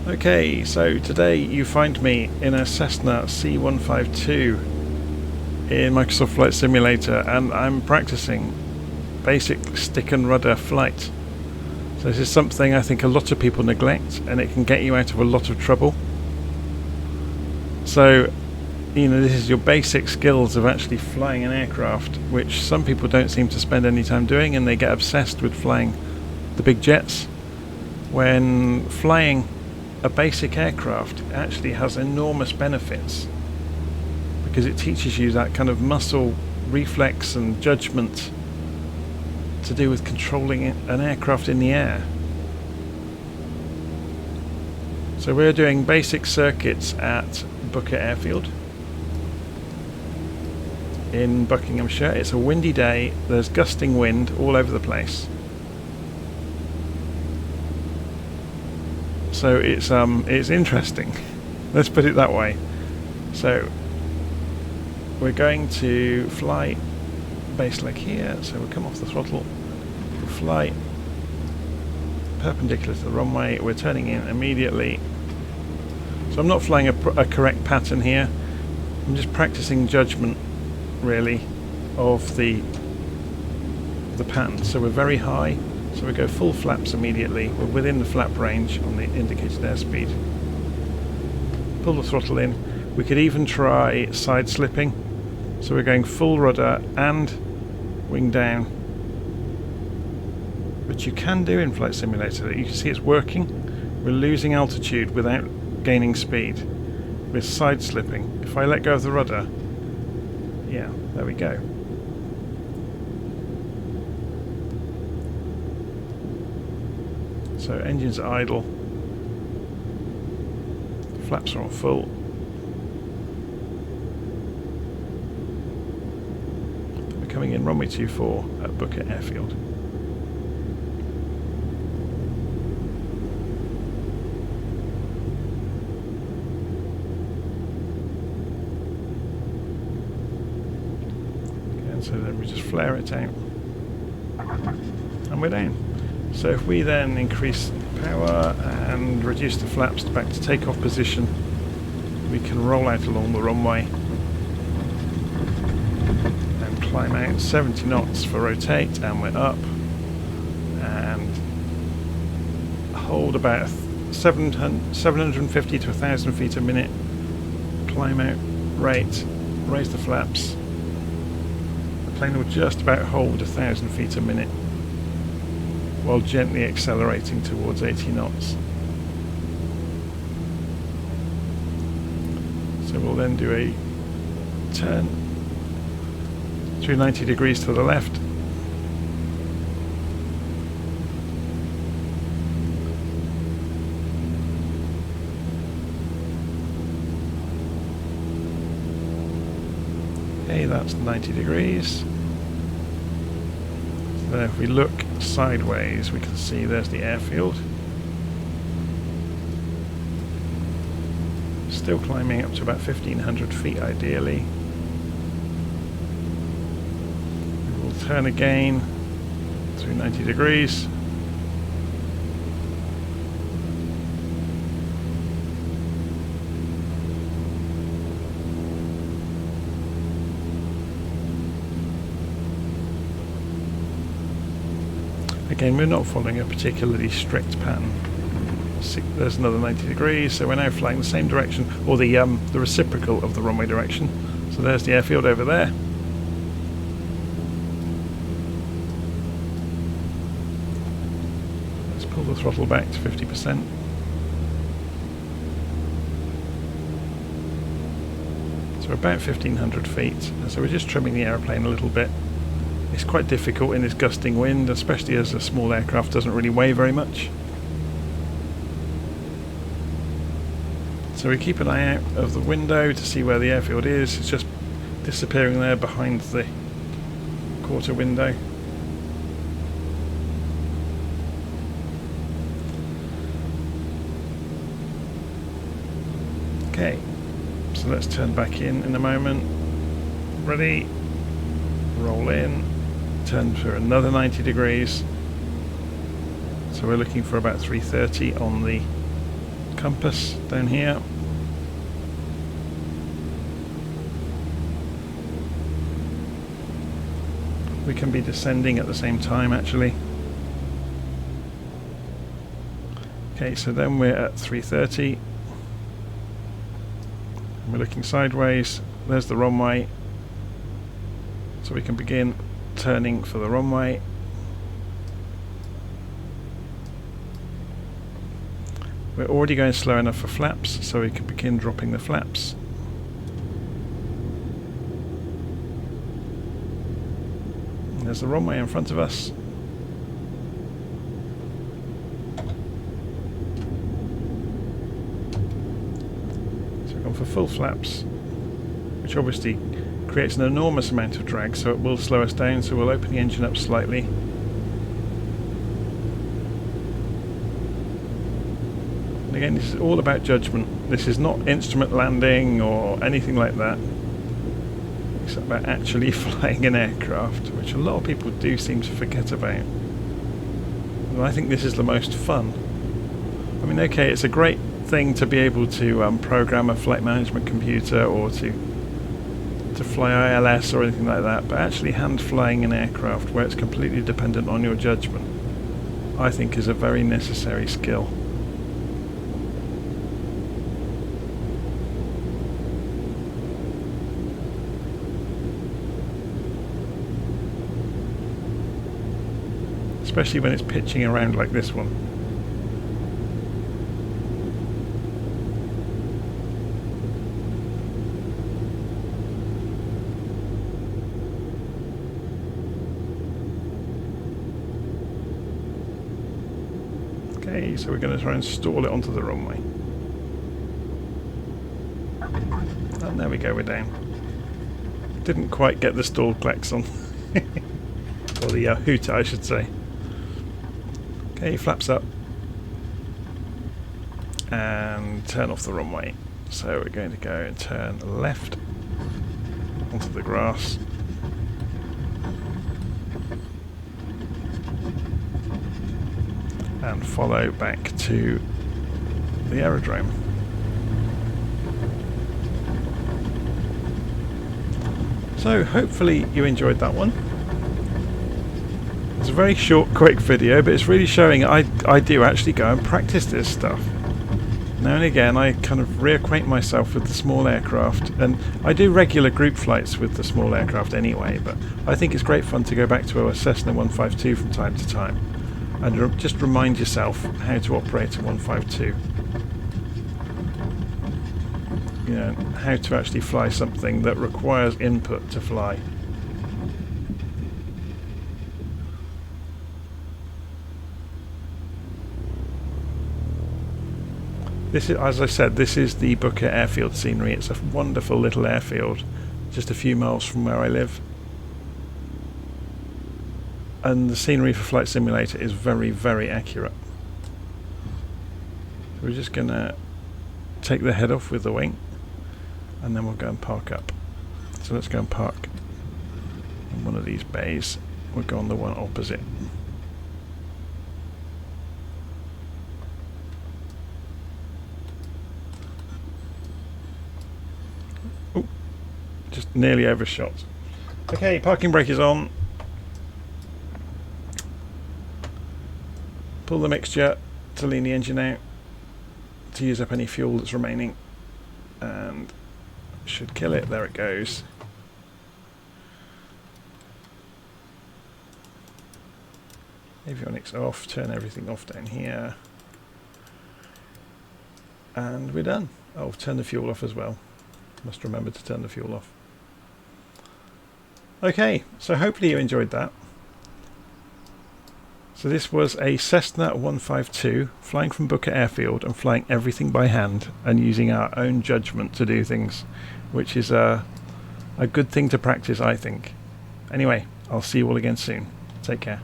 Okay, so today you find me in a Cessna C152 in Microsoft Flight Simulator, and I'm practicing basic stick and rudder flight. So this is something I think a lot of people neglect, and it can get you out of a lot of trouble. So, this is your basic skills of actually flying an aircraft, which some people don't seem to spend any time doing, and they get obsessed with flying the big jets. When flying a basic aircraft actually has enormous benefits, because it teaches you that kind of muscle reflex and judgment to do with controlling an aircraft in the air. So we're doing basic circuits at Booker Airfield in Buckinghamshire. It's a windy day, there's gusting wind all over the place. So it's interesting. Let's put it that way. So we're going to fly base leg here. So we'll come off the throttle. We'll fly perpendicular to the runway. We're turning in immediately. So I'm not flying a correct pattern here. I'm just practicing judgment, really, of the pattern. So we're very high. So we go full flaps immediately. We're within the flap range on the indicated airspeed. Pull the throttle in. We could even try side slipping. So we're going full rudder and wing down. Which you can do in Flight Simulator. You can see it's working. We're losing altitude without gaining speed. We're side slipping. If I let go of the rudder, yeah, there we go. So engines are idle, flaps are on full. We're coming in runway 24 at Booker Airfield. And so then we just flare it out, and we're down. So if we then increase power and reduce the flaps back to takeoff position, we can roll out along the runway and climb out 70 knots for rotate, and we're up, and hold about 750 to 1,000 feet a minute, climb out rate, raise the flaps. The plane will just about hold 1,000 feet a minute, while gently accelerating towards 80 knots. So we'll then do a turn through 90 degrees to the left. Okay, that's 90 degrees. So if we look sideways, we can see there's the airfield. Still climbing up to about 1,500 feet ideally. We will turn again through 90 degrees. Again, we're not following a particularly strict pattern. There's another 90 degrees, so we're now flying the same direction, or the reciprocal of the runway direction. So there's the airfield over there. Let's pull the throttle back to 50%. So we're about 1,500 feet, and so we're just trimming the aeroplane a little bit. It's quite difficult in this gusting wind, especially as a small aircraft doesn't really weigh very much. So we keep an eye out of the window to see where the airfield is. It's just disappearing there behind the quarter window. Okay, so let's turn back in a moment. Ready, roll in. Turn for another 90 degrees. So we're looking for about 330 on the compass down here. We can be descending at the same time actually. Okay, so then we're at 330. We're looking sideways. There's the runway. So we can begin turning for the runway. We're already going slow enough for flaps, so we can begin dropping the flaps. And there's the runway in front of us. So we've gone for full flaps, which obviously creates an enormous amount of drag, so it will slow us down, so we'll open the engine up slightly. And again, this is all about judgment. This is not instrument landing or anything like that. It's about actually flying an aircraft, which a lot of people do seem to forget about. And I think this is the most fun. I mean, okay, it's a great thing to be able to program a flight management computer or to fly ILS or anything like that, but actually hand flying an aircraft where it's completely dependent on your judgment, I think is a very necessary skill. Especially when it's pitching around like this one. Okay, so we're going to try and stall it onto the runway. And there we go, we're down. Didn't quite get the stall klaxon. Or the hooter, I should say. Okay, flaps up and turn off the runway. So we're going to go and turn left onto the grass. And follow back to the aerodrome. So hopefully you enjoyed that one. It's a very short, quick video, but it's really showing I do actually go and practice this stuff. Now and again I kind of reacquaint myself with the small aircraft, and I do regular group flights with the small aircraft anyway, but I think it's great fun to go back to a Cessna 152 from time to time and just remind yourself how to operate a 152. You know, how to actually fly something that requires input to fly. This is, as I said, this is the Booker airfield scenery. It's a wonderful little airfield, just a few miles from where I live. And the scenery for Flight Simulator is very, very accurate. So we're just going to take the head off with the wing, and then we'll go and park up. So let's go and park in one of these bays. We'll go on the one opposite. Just nearly overshot. Okay, parking brake is on. Pull the mixture to lean the engine out to use up any fuel that's remaining, and should kill it. There it goes. Avionics off, turn everything off down here, and we're done. Oh, turn the fuel off as well. Must remember to turn the fuel off. Okay, so hopefully you enjoyed that. So this was a Cessna 152 flying from Booker Airfield and flying everything by hand and using our own judgment to do things, which is a good thing to practice, I think. Anyway, I'll see you all again soon. Take care.